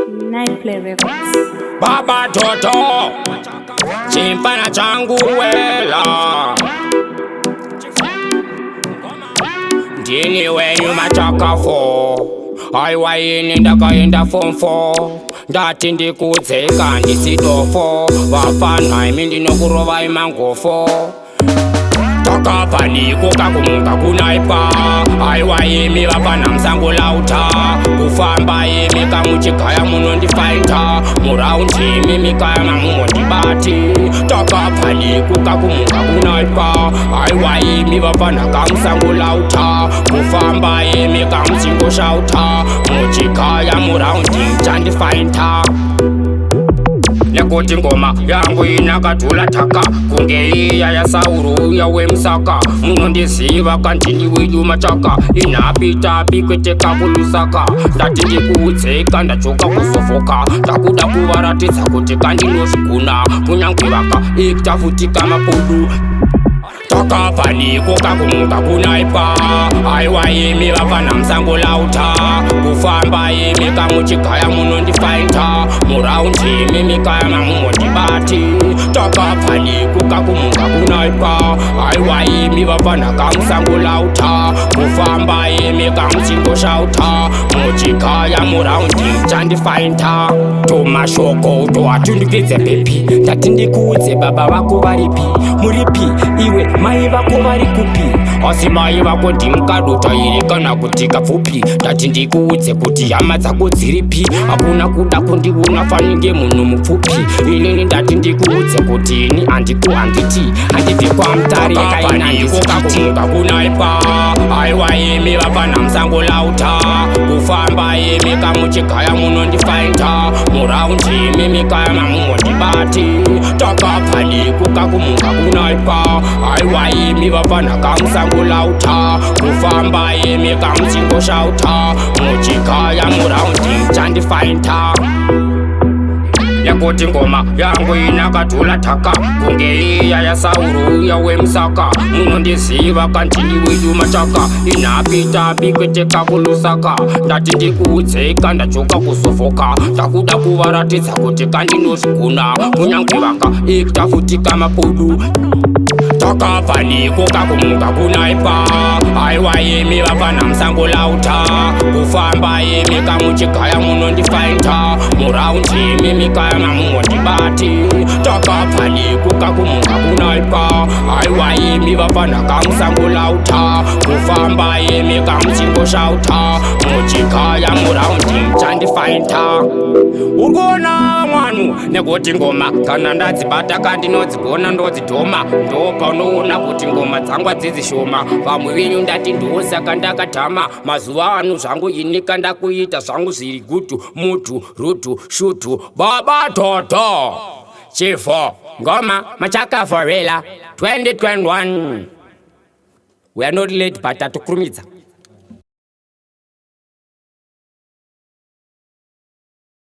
Nightplay Records. Baba Toto chimfana changu wela ndini wenyu machakafo aiwaini ndakaenda form 4 ndati ndikudzeka ndisitofo vafana imi ndinokurova imangofo takapaniko kakumuka kunaipa aiwa imi vafana musango lauta kufamba imi kamuchigaya munondifaita muraundi imi mikaya mamumondibati takapaniko kakumuka kunaipa aiwa imi vafana kamusango lauta kufamba imi kamuchingoshauta muchigaya muraundi chandifaita nekuti ngoma yangu inakatula taka kunge iya ya Sauru ya Wemsaka munondiziva kandini widu machaka inapita pikweteka kulusaka ndati ndikuudzeka ndachoka kusofoka ndakuda kuvaratidza kuti kandinozviguna kunyangwe vaka ikitafutika mapudu takapaniko kakumuka kunaipa aiwa imi vafana musango lauta kufamba imi kamuchigaya munondifaita muraundi imi mikaya mamumondibati takapaniko kakumuka kunaipa aiwa imi vafana kamusango lauta kufamba imi kamuchingoshauta muchigaya muraundi chandifaita tomashoko toatundikidze bepi ndati ndikuudze baba vako varipi muripi iwe mai vako vari kupi asi mai vako ndimukadota iri kana kuti kapfupi ndati ndikuudze kuti hama dzako dziripi hakuna kuda kundiona faninge munhu mupfupi inini ndati ndikuudze kuti ini handiku handiti handibvi kwamutare yakainandisitikakumunga kunaipa aiwa imi vafana musango lauta kufamba imi kamuchigaya munondifaita muraundi imi mikaya mamumondibati takapaniko kakumunga kunaipa aiwa imi vafana kamusango lauta kufamba imi kamuchingoshauta muchigaya muraundi chandifaita nekuti ngoma yangu inakatula taka kunge iya ya Sauru ya Wemsaka munondiziva kandini widu machaka inapita pikweteka kulusaka ndati ndikuudzeka ndachoka kusofoka ndakuda kuvaratidza kuti kandinozviguna kunyangwe vaka ikitafutika mapudu takapaniko kakumuka kunaipa aiwa imi vafana musango lauta kufamba imi kamuchigaya munondifaita muraundi imi mikaya mamumondibati takapaniko kakumuka kunaipa aiwa imi vafana kamusango lauta kufamba imi kamuchingoshauta muchigaya muraundi chandifaita urikuona mwanu nekuti ngoma kana ndadzibata kandinodzigona ndodzidhoma ndopaunoona kuti ngoma dzangu hadzizishoma vamwe venyu ndati ndosaka ndakatama mazuva ano zvangu ini kandakuita zvangu zviri gutu mutu rutu shutu baba toto chifo ngoma machaka forela 2021 we are not late but atukurumidza